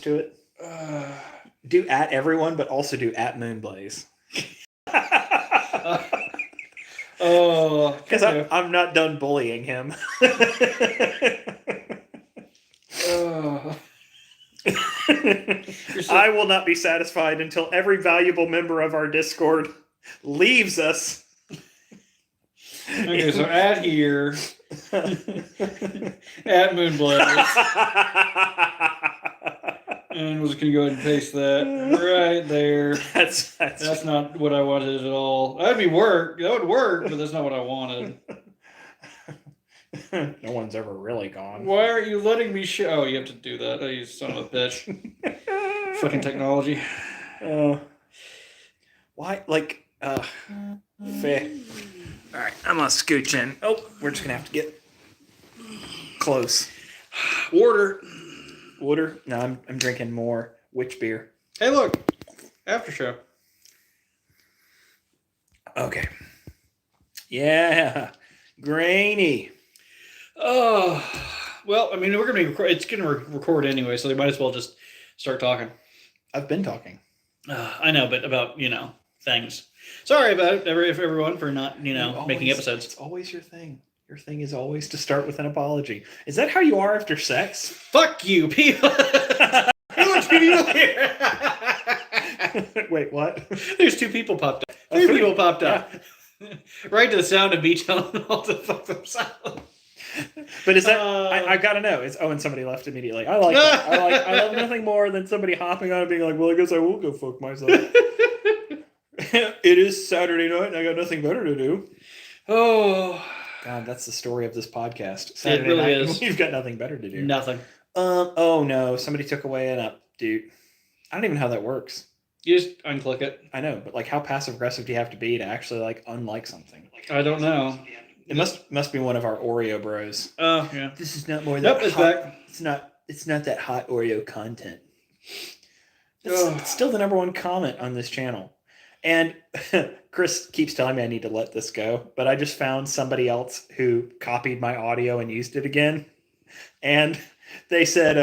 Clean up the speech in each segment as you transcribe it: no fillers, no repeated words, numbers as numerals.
to it. Do at everyone, but also do at Moonblaze. Because I'm not done bullying him. I will not be satisfied until every valuable member of our Discord leaves us. Okay, so at here, at Moonblaze. And we're just going to go ahead and paste that right there. That's not what I wanted at all. That would work, but that's not what I wanted. No one's ever really gone. Why aren't you letting me show? Oh, you have to do that. Oh, you son of a bitch. Fucking technology. Why? Like, fair. All right, I'm going to scooch in. Oh, we're just going to have to get close. Water. No, I'm drinking more witch beer. Hey, look. Aftershow. Okay. Yeah. Grainy. Oh. Well, I mean, we're going to be it's going to record anyway, so they might as well just start talking. I've been talking. I know, but about, things. Sorry about it, everyone, for not, making episodes. It's always your thing. Your thing is always to start with an apology. Is that how you are after sex? Fuck you, people. There's 2 people here. Wait, what? There's 2 people popped up. 3 people popped up. Yeah. Right to the sound of me telling them all to fuck themselves. But is that? I gotta know. And somebody left immediately. I like that. I love nothing more than somebody hopping on and being like, "Well, I guess I will go fuck myself." It is Saturday night, and I got nothing better to do. Oh. God, that's the story of this podcast. Saturday night, is. We've got nothing better to do. Nothing. Oh no, somebody took away an update. I don't even know how that works. You just unclick it. I know, but like, how passive aggressive do you have to be to actually like unlike something? I don't know. It must be one of our Oreo bros. Oh yeah. This is not more than it's back. It's not that hot Oreo content. It's still the #1 comment on this channel. And Chris keeps telling me I need to let this go, but I just found somebody else who copied my audio and used it again. And they said,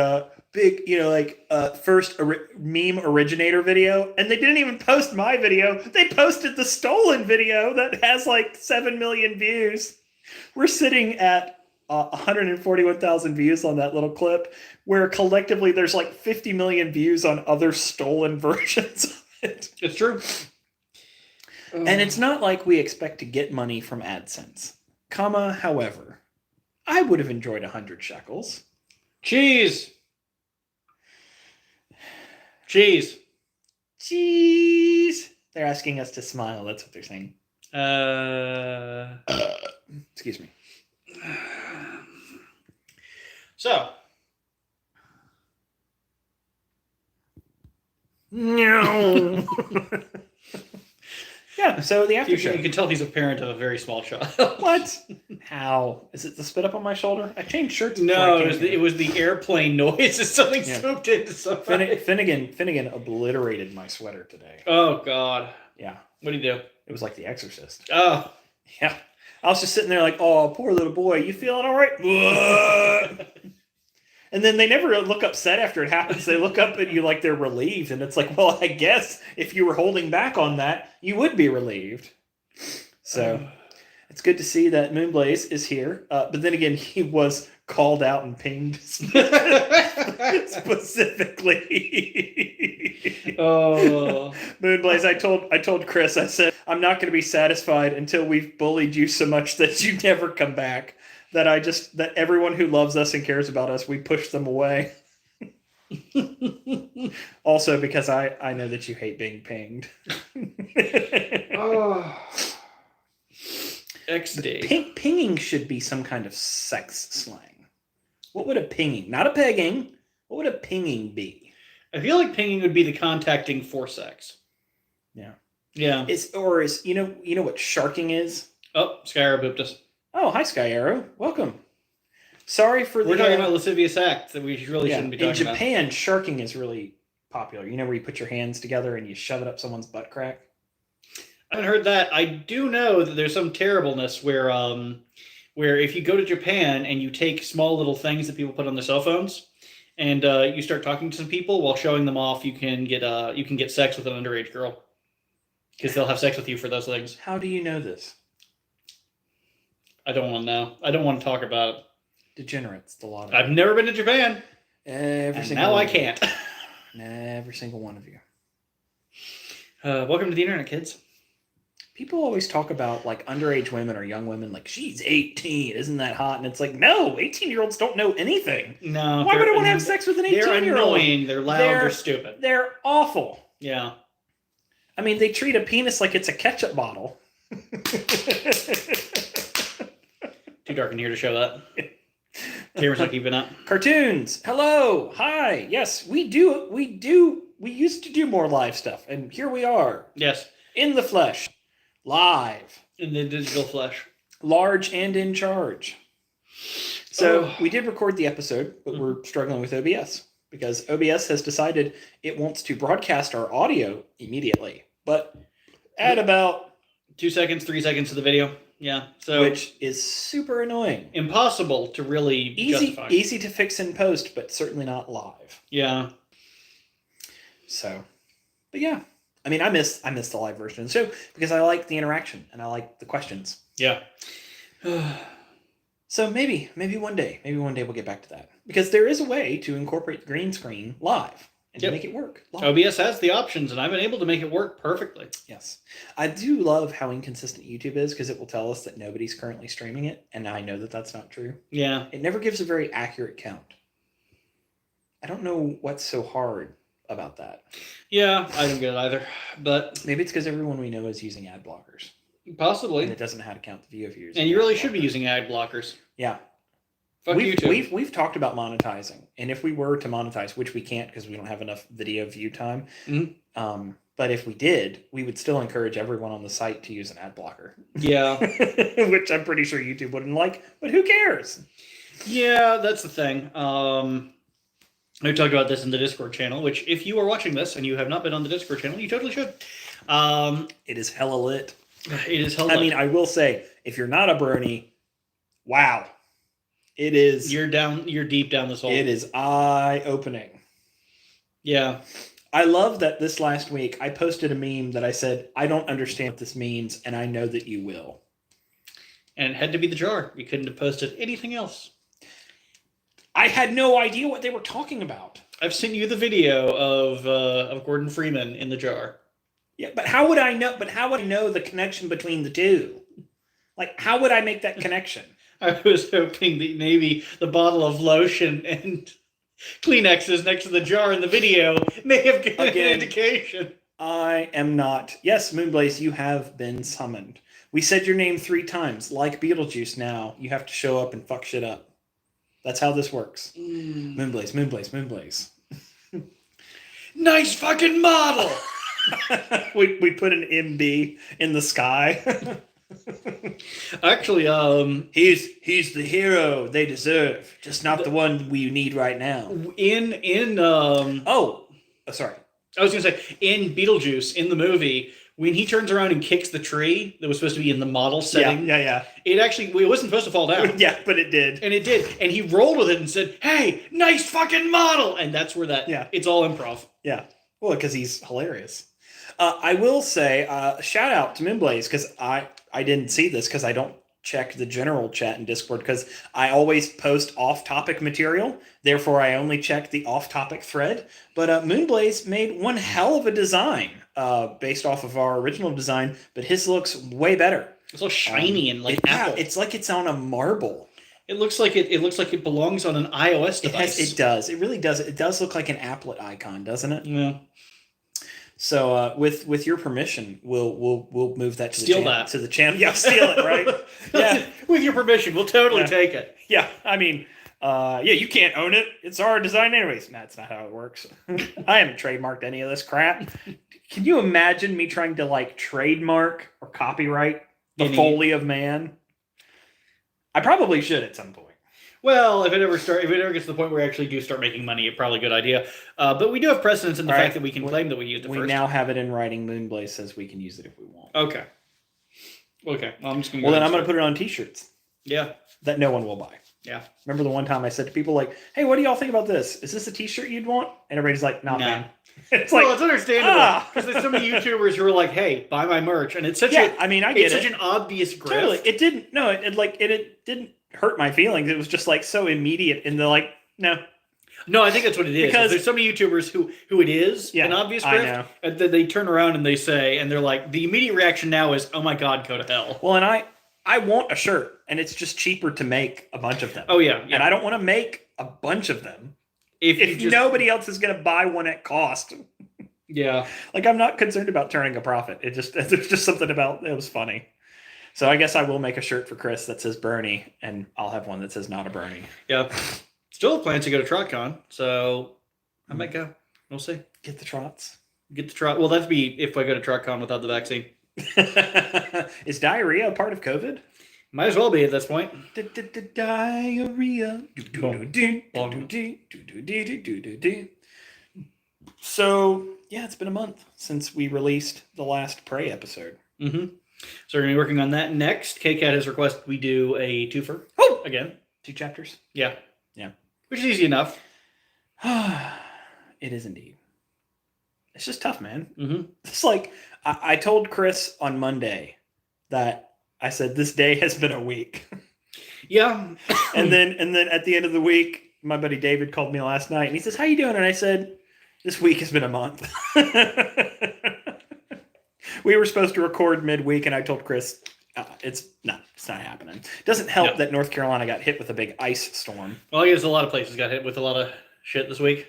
first meme originator video. And they didn't even post my video. They posted the stolen video that has like 7 million views. We're sitting at 141,000 views on that little clip, where collectively there's like 50 million views on other stolen versions of it. It's true. And it's not like we expect to get money from AdSense. However, I would have enjoyed 100 shekels. Cheese. They're asking us to smile. That's what they're saying. Excuse me. So. No. Yeah, so the after show. You can tell he's a parent of a very small child. What? How? Is it the spit up on my shoulder? I changed shirts. No, it was the airplane noise as something swooped into something. Finnegan obliterated my sweater today. Oh, God. Yeah. What did he do? It was like The Exorcist. Oh. Yeah. I was just sitting there like, oh, poor little boy. You feeling all right? And then they never look upset after it happens. They look up at you like they're relieved. And it's like, well, I guess if you were holding back on that, you would be relieved. So it's good to see that Moonblaze is here. But then again, he was called out and pinged specifically. Oh. Moonblaze, I told Chris, I said, I'm not going to be satisfied until we've bullied you so much that you never come back. That everyone who loves us and cares about us, we push them away. Also, because I know that you hate being pinged. Oh. XD. Pinging should be some kind of sex slang. What would a pinging? Not a pegging. What would a pinging be? I feel like pinging would be the contacting for sex. Yeah. Yeah. You know what sharking is? Oh, Skyra booped us. Oh, hi, Sky Arrow. Welcome. Sorry for We're talking about lascivious act that we really shouldn't be talking about. In Japan, sharking is really popular. You know, where you put your hands together and you shove it up someone's butt crack? I haven't heard that. I do know that there's some terribleness where if you go to Japan and you take small little things that people put on their cell phones and you start talking to some people while showing them off, you can get sex with an underage girl because they'll have sex with you for those things. How do you know this? I don't want to know. I don't want to talk about it. Degenerates, the lot of I've never been to Japan. now I can't. Every single one of you. Welcome to the internet, kids. People always talk about like underage women or young women, like she's 18, isn't that hot? And it's like, no, 18-year-olds don't know anything. No, why would I want to have sex with an 18-year-old? They're annoying. They're loud. They're stupid. They're awful. Yeah. I mean, they treat a penis like it's a ketchup bottle. Too dark in here to show that. Camera's not keeping up. Cartoons. Hello. Hi. Yes, we do. We used to do more live stuff, and here we are. Yes. In the flesh. Live. In the digital flesh. Large and in charge. So we did record the episode, but we're struggling with OBS because OBS has decided it wants to broadcast our audio immediately, but at about 2 seconds, 3 seconds of the video. Yeah. So which is super annoying. Impossible to really justify. Easy to fix in post, but certainly not live. Yeah. So, but yeah. I mean, I miss the live version of the show because I like the interaction and I like the questions. Yeah. So maybe one day we'll get back to that because there is a way to incorporate the green screen live and to make it work live. OBS has the options and I've been able to make it work perfectly. Yes. I do love how inconsistent YouTube is because it will tell us that nobody's currently streaming it. And I know that that's not true. Yeah. It never gives a very accurate count. I don't know what's so hard about that. Yeah, I don't get it either. But maybe it's because everyone we know is using ad blockers. Possibly. And it doesn't know how to count the view if you're using and you really should be using ad blockers. Yeah. Fuck YouTube. We've talked about monetizing. And if we were to monetize, which we can't because we don't have enough video view time. Mm-hmm. But if we did, we would still encourage everyone on the site to use an ad blocker. Yeah. Which I'm pretty sure YouTube wouldn't like, but who cares? Yeah, that's the thing. We talked about this in the Discord channel, which if you are watching this and you have not been on the Discord channel, you totally should. It is hella lit. It is hella lit. I mean, I will say, if you're not a brony, wow. It is. You're deep down this hole. It is eye-opening. Yeah. I love that this last week I posted a meme that I said, I don't understand what this means, and I know that you will. And it had to be the jar. You couldn't have posted anything else. I had no idea what they were talking about. I've sent you the video of Gordon Freeman in the jar. Yeah, but how would I know? But how would I know the connection between the two? Like, how would I make that connection? I was hoping that maybe the bottle of lotion and Kleenexes next to the jar in the video may have given an indication. I am not. Yes, Moonblaze, you have been summoned. We said your name 3 times. Like Beetlejuice now, you have to show up and fuck shit up. That's how this works. Moonblaze, Moonblaze, Moonblaze. Nice fucking model! we put an MB in the sky. Actually, he's the hero they deserve, just not the one we need right now. Sorry. I was gonna say in Beetlejuice in the movie when he turns around and kicks the tree that was supposed to be in the model setting. Yeah. It wasn't supposed to fall down. Yeah, but it did. And it did. And he rolled with it and said, "Hey, nice fucking model." And that's where it's all improv. Yeah. Well, because he's hilarious. I will say, shout out to Moonblaze because I didn't see this because I don't check the general chat in Discord because I always post off-topic material. Therefore, I only check the off-topic thread. But Moonblaze made one hell of a design based off of our original design, but his looks way better. It's all shiny and like apple. It's like it's on a marble. It looks like it belongs on an iOS device. It does. It really does. It does look like an applet icon, doesn't it? Yeah. So with your permission, we'll move that to the channel. Yeah, steal it, right? Yeah, with your permission, we'll totally take it. Yeah, I mean, you can't own it. It's our design anyways. That's not how it works. I haven't trademarked any of this crap. Can you imagine me trying to like trademark or copyright the Foley of Man? I probably should at some point. Well, if it ever gets to the point where we actually do start making money, it's probably a good idea. But we do have precedence in the fact that we can claim that we used it first. We now have it in writing. Moonblaze says we can use it if we want. Okay. Well, I'm just going to Well, then I'm going to put it on T-shirts. Yeah. That no one will buy. Yeah. Remember the one time I said to people like, "Hey, what do y'all think about this? Is this a T-shirt you'd want?" And everybody's like, "Nah, man." It's like, well, it's understandable because there's so many YouTubers who are like, "Hey, buy my merch," and it's such I get it's such an obvious grift. Totally. It didn't. No, it didn't hurt my feelings. It was just like so immediate, and they're like, no. No, I think that's what it is. Because there's so many YouTubers who it is an obvious grift, and then they turn around and they say, and they're like, the immediate reaction now is, "Oh my God, go to hell." Well, and I want a shirt, and it's just cheaper to make a bunch of them. Oh yeah. And I don't want to make a bunch of them if just, nobody else is going to buy one at cost. Yeah. Like, I'm not concerned about turning a profit. There's just something about it was funny. So I guess I will make a shirt for Chris that says Bernie, and I'll have one that says not a Bernie. Yeah. Still have plans to go to TrotCon, so I might go. We'll see. Get the trots. Get the trot. Well, that'd be if I go to TrotCon without the vaccine. Is diarrhea a part of COVID? Might as well be at this point. Diarrhea. So, yeah, it's been a month since we released the last Prey episode. Mm-hmm. So we're going to be working on that next. KCAT has requested we do a twofer. Again. 2 chapters? Yeah. Yeah. Which is easy enough. It is indeed. It's just tough, man. Mm-hmm. It's like, I told Chris on Monday that I said, this day has been a week. Yeah. and then at the end of the week, my buddy David called me last night and he says, "How you doing?" And I said, "This week has been a month." We were supposed to record midweek, and I told Chris, it's not happening. It doesn't help that North Carolina got hit with a big ice storm. Well, I guess a lot of places got hit with a lot of shit this week.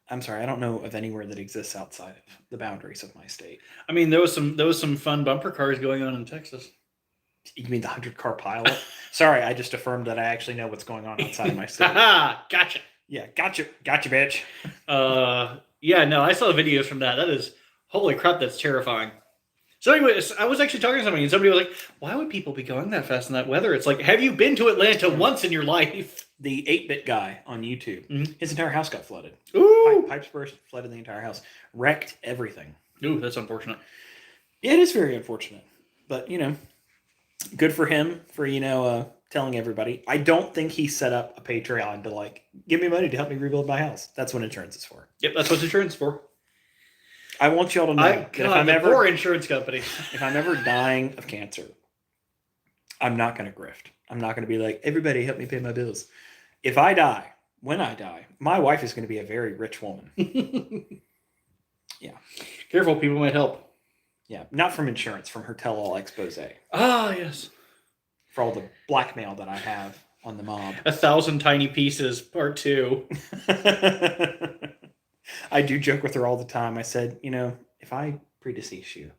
I'm sorry, I don't know of anywhere that exists outside of the boundaries of my state. I mean, there was some fun bumper cars going on in Texas. You mean the 100-car pileup? Sorry, I just affirmed that I actually know what's going on outside of my state. Gotcha. Yeah, gotcha, bitch. Yeah, no, I saw videos from that. That is, holy crap, that's terrifying. So anyway, I was actually talking to somebody, and somebody was like, "Why would people be going that fast in that weather?" It's like, have you been to Atlanta once in your life? The 8-bit guy on YouTube, his entire house got flooded. Ooh. Pipes burst, flooded the entire house, wrecked everything. Ooh, that's unfortunate. Yeah, it is very unfortunate. But, good for him for, telling everybody. I don't think he set up a Patreon to, give me money to help me rebuild my house. That's what insurance is for. Yep, that's what insurance is for. I want y'all to know that if I'm ever... poor insurance company. If I'm ever dying of cancer, I'm not going to grift. I'm not going to be like, "Everybody help me pay my bills." If I die, when I die, my wife is going to be a very rich woman. Yeah. Careful, people might help. Yeah, not from insurance, from her tell-all expose. Ah, yes. For all the blackmail that I have on the mob. 1,000 Tiny Pieces, Part 2. I do joke with her all the time. I said, if I predecease you,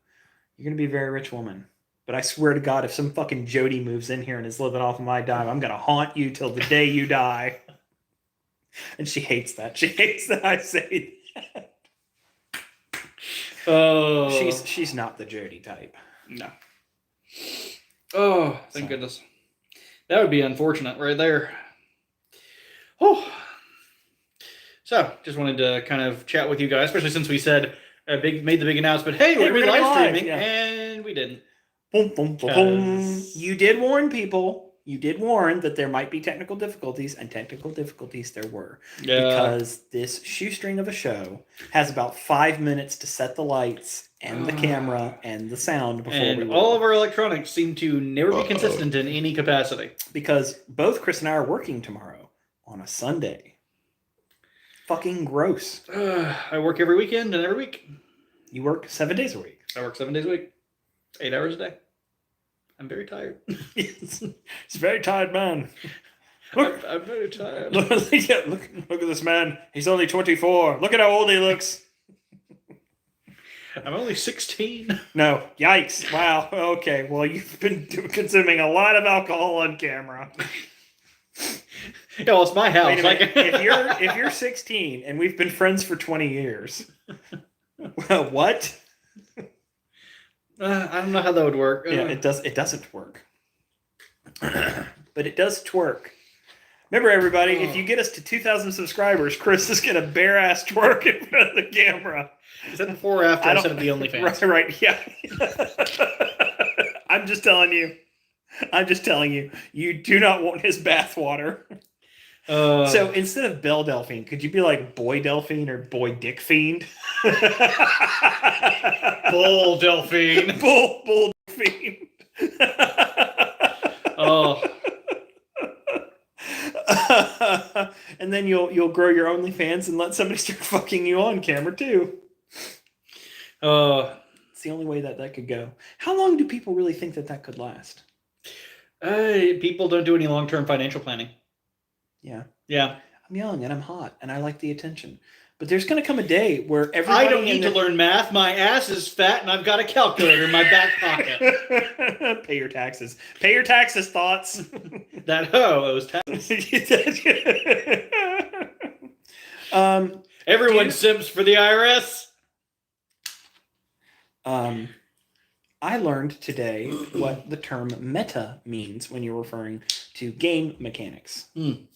you're going to be a very rich woman. But I swear to God, if some fucking Jody moves in here and is living off of my dime, I'm going to haunt you till the day you die. And she hates that. She hates that I say that. Oh. She's not the Jody type. No. Oh, thank goodness. That would be unfortunate right there. Oh. So, just wanted to kind of chat with you guys, especially since we said made the big announcement. Hey, we're going to be live streaming, and we didn't. Boom, boom, boom, boom. You did warn people. You did warn that there might be technical difficulties, and technical difficulties there were. Yeah. Because this shoestring of a show has about 5 minutes to set the lights and the camera and the sound before and we all of our electronics seem to never be consistent in any capacity. Because both Chris and I are working tomorrow on a Sunday. Fucking gross. I work every weekend and every week. You work 7 days a week. I work 7 days a week. 8 hours a day. I'm very tired. It's a very tired man. Look, I'm very tired. Look at this man. He's only 24. Look at how old he looks. I'm only 16. No. Yikes. Wow. Okay. Well, you've been consuming a lot of alcohol on camera. Yeah, well, it's my house. Wait a minute. if you're 16 and we've been friends for 20 years, what? I don't know how that would work. Yeah, it doesn't work. But it does twerk. Remember, everybody, if you get us to 2,000 subscribers, Chris is going to bare-ass twerk in front of the camera. Is that before or after I said the OnlyFans? Right, yeah. I'm just telling you. I'm just telling you, you do not want his bathwater. Uh, So instead of Belle Delphine, could you be like Boy Delphine or Boy Dick Fiend? Bull Delphine. Bull Fiend. Oh, And then you'll grow your OnlyFans and let somebody start fucking you on camera too. It's the only way that could go. How long do people really think that could last? people don't do any long-term financial planning. Yeah. Yeah. I'm young and I'm hot and I like the attention. But there's going to come a day where everybody... I don't need to learn math. My ass is fat and I've got a calculator in my back pocket. Pay your taxes. Pay your taxes, thoughts. That hoe owes taxes. Everyone simps for the IRS. I learned today what the term meta means when you're referring to game mechanics. And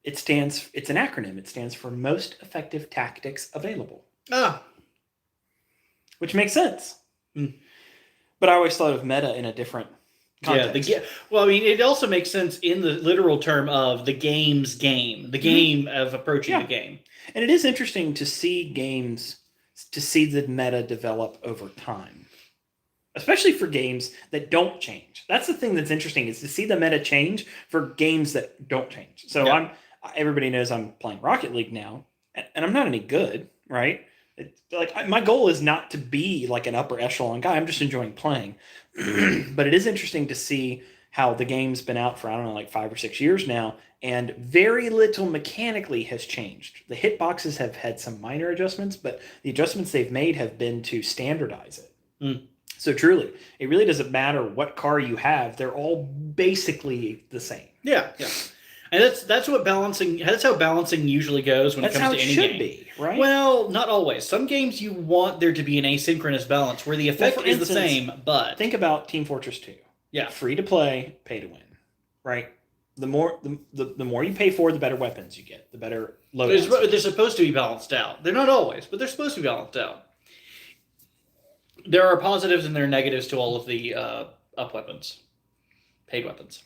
it's an acronym. It stands for most effective tactics available. Which makes sense. But I always thought of meta in a different context. Yeah, well, I mean, it also makes sense in the literal term of the game's game, the game of approaching the game. And it is interesting to see the meta develop over time, especially for games that don't change. That's the thing that's interesting, is to see the meta change for games that don't change. So everybody knows I'm playing Rocket League now, and I'm not any good, right? My goal is not to be like an upper echelon guy. I'm just enjoying playing. But it is interesting to see how the game's been out for, I don't know, like 5 or 6 years now, and very little mechanically has changed. The hitboxes have had some minor adjustments, but the adjustments they've made have been to standardize it. So truly, it really doesn't matter what car you have. They're all basically the same. Yeah. And that's how balancing usually goes when it comes to any game. That's how it should be, right? Well, not always. Some games you want there to be an asynchronous balance where the effect is the same, but... Think about Team Fortress 2. Yeah. Free to play, pay to win, right? The more you pay for, the better weapons you get, the better loadouts. They're supposed to be balanced out. They're not always, but they're supposed to be balanced out. There are positives and there are negatives to all of the up weapons, paid weapons.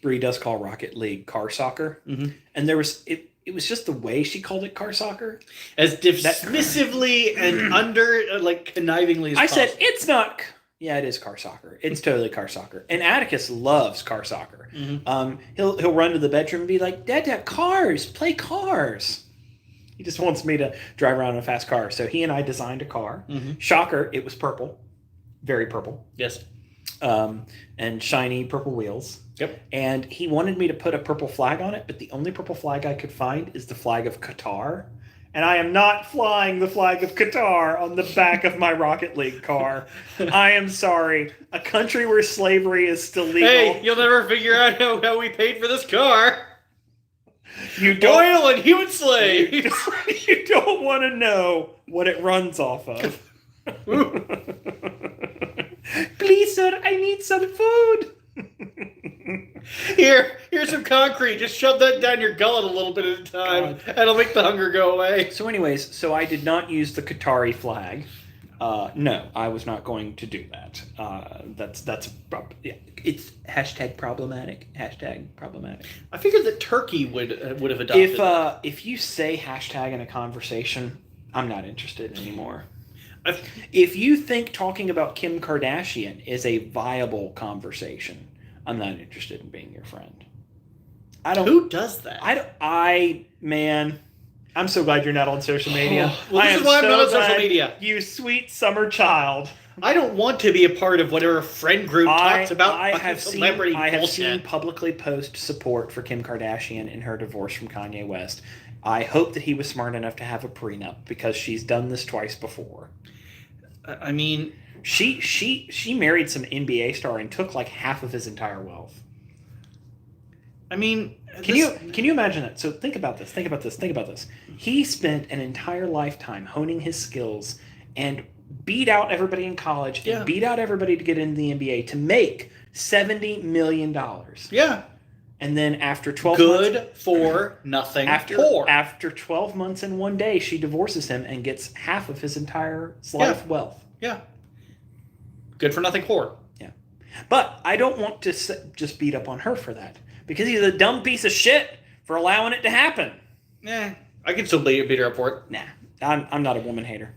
Bree does call Rocket League car soccer, and there was it was just the way she called it car soccer, as dismissively and connivingly as I possible. said it's not. Yeah, it is car soccer. It's totally car soccer. And Atticus loves car soccer. He'll run to the bedroom and be like, Dad, cars, play cars. He just wants me to drive around in a fast car. So he and I designed a car. Shocker, it was purple. Very purple. Yes. And shiny purple wheels. Yep. And he wanted me to put a purple flag on it, but the only purple flag I could find is the flag of Qatar. And I am not flying the flag of Qatar on the back of my Rocket League car. I am sorry. A country where slavery is still legal. Hey, you'll never figure out how we paid for this car. Oil and human slaves. You don't want to know what it runs off of. Please, sir, I need some food. Here's some concrete. Just shove that down your gullet a little bit at a time. That'll make the hunger go away. So anyways, I did not use the Qatari flag. No, I was not going to do that. It's hashtag problematic. I figured that Turkey would have adopted that. If you say hashtag in a conversation, I'm not interested anymore. If you think talking about Kim Kardashian is a viable conversation, I'm not interested in being your friend. Who does that? I'm so glad you're not on social media. This is why I'm not on social media. You sweet summer child. I don't want to be a part of whatever friend group talks about celebrity bullshit. I have seen publicly post support for Kim Kardashian in her divorce from Kanye West. I hope that he was smart enough to have a prenup because she's done this twice before. I mean, she married some NBA star and took like half of his entire wealth. I mean, can you imagine that? So think about this. He spent an entire lifetime honing his skills and beat out everybody in college and beat out everybody to get into the NBA to make $70 million. Yeah. And then after 12 months... Good for nothing. After 12 months and 1 day, she divorces him and gets half of his entire life wealth. Yeah. good for nothing whore. Yeah. But I don't want to just beat up on her for that. Because he's a dumb piece of shit for allowing it to happen. I can still beat her up for it. Nah. I'm not a woman hater.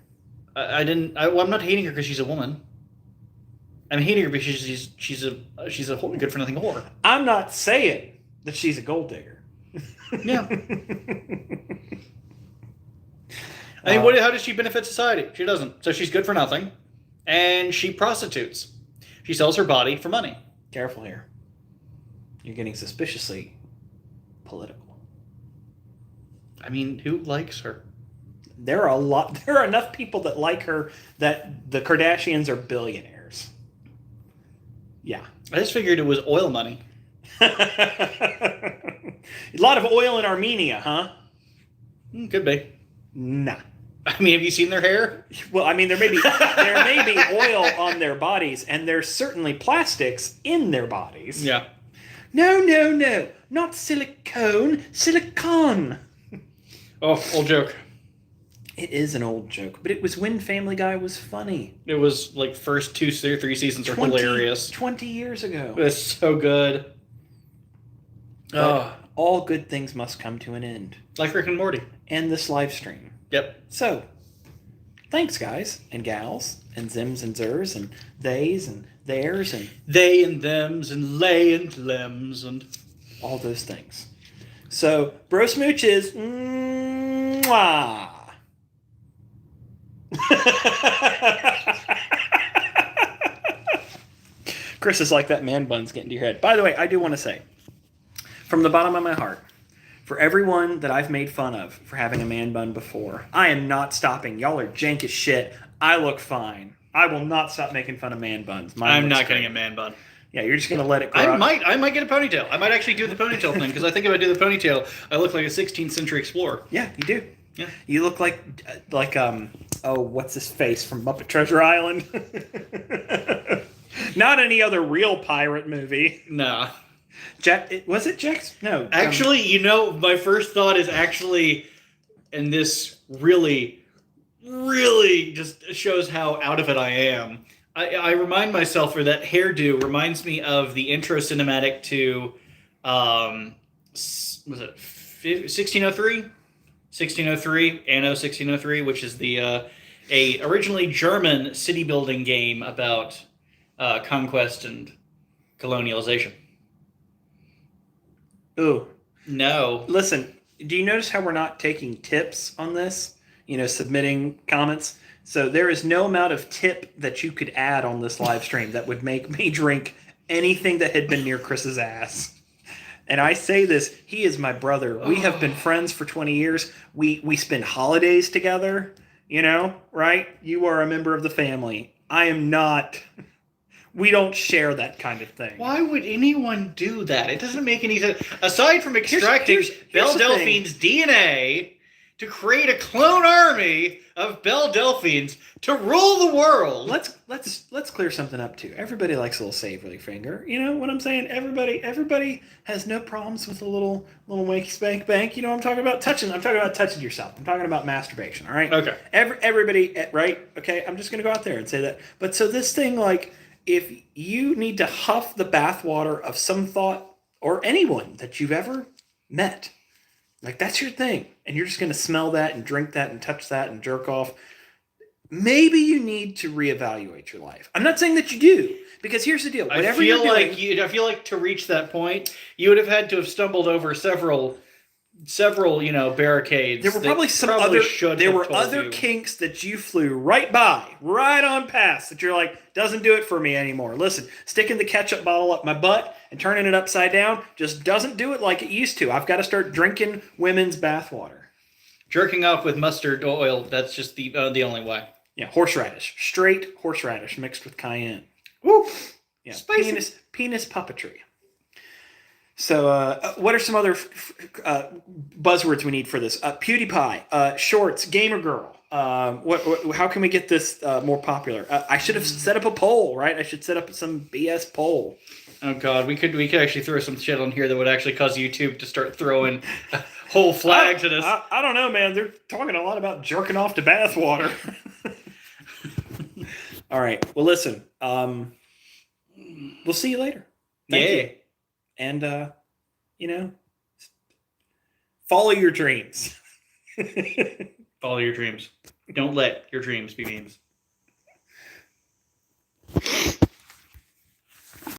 I'm not hating her because she's a woman. I'm hating her because she's a good for nothing whore. I'm not saying that she's a gold digger. Yeah. I mean, how does she benefit society? She doesn't. So she's good for nothing, and she prostitutes. She sells her body for money. Careful here. You're getting suspiciously political. I mean, who likes her? There are enough people that like her that the Kardashians are billionaires. Yeah. I just figured it was oil money. A lot of oil in Armenia, huh? Could be. Nah. I mean, have you seen their hair? Well, I mean, there may be oil on their bodies, and there's certainly plastics in their bodies. Yeah. No. Not silicone. Silicon. Oh, old joke. It is an old joke, but it was when Family Guy was funny. It was like first 2 or 3 seasons are hilarious. 20 years ago. It's so good. All good things must come to an end. Like Rick and Morty. And this live stream. Yep. So, thanks guys and gals and zims and zers and theys and theirs and they and thems and lay and lems and all those things. So, bro smooches. Mwah. Chris is like that man bun's getting to your head. By the way, I do want to say, from the bottom of my heart, for everyone that I've made fun of for having a man bun before, I am not stopping. Y'all are jank as shit. I look fine. I will not stop making fun of man buns. I'm not getting a man bun. Yeah, you're just gonna let it grow. I might get a ponytail. I might actually do the ponytail thing because I think if I do the ponytail, I look like a 16th century explorer. Yeah, you do. Yeah, you look like what's his face from Muppet Treasure Island? Not any other real pirate movie. Nah. Jack, was it Jack's? No. Actually, my first thought is actually, and this really, really just shows how out of it I am. I remind myself, or that hairdo reminds me of the intro cinematic to, was it 1603? 1603, Anno 1603, which is the a originally German city building game about conquest and colonialization. Ooh. No. Listen, do you notice how we're not taking tips on this? Submitting comments. So there is no amount of tip that you could add on this live stream that would make me drink anything that had been near Chris's ass. And I say this, he is my brother. We have been friends for 20 years. We spend holidays together, right? You are a member of the family. I am not. We don't share that kind of thing. Why would anyone do that? It doesn't make any sense. Aside from extracting Belle Delphine's DNA to create a clone army of Belle Delphines to rule the world. Let's clear something up too. Everybody likes a little savory finger. You know what I'm saying? Everybody has no problems with a little wanky spank bank. You know what I'm talking about? Touching. I'm talking about touching yourself. I'm talking about masturbation. All right. Okay. Everybody, right? Okay. I'm just gonna go out there and say that. But so this thing, like, if you need to huff the bathwater of some thought or anyone that you've ever met, like that's your thing, and you're just going to smell that and drink that and touch that and jerk off, maybe you need to reevaluate your life. I'm not saying that you do, because here's the deal. I feel like to reach that point, you would have had to have stumbled over several barricades. There were probably other kinks that you flew right on past that you're like, doesn't do it for me anymore. Listen, sticking the ketchup bottle up my butt and turning it upside down just doesn't do it like it used to. I've got to start drinking women's bathwater. Jerking off with mustard oil, that's just the only way. Yeah, horseradish. Straight horseradish mixed with cayenne. Woo! Yeah, spicy. Penis puppetry. So, what are some other buzzwords we need for this? PewDiePie, shorts, gamer girl. How can we get this more popular? I should have set up a poll, right? I should set up some BS poll. Oh God, we could actually throw some shit on here that would actually cause YouTube to start throwing whole flags at us. I don't know, man. They're talking a lot about jerking off to bathwater. All right. Well, listen. We'll see you later. Thank you. And follow your dreams. Follow your dreams. Don't let your dreams be memes.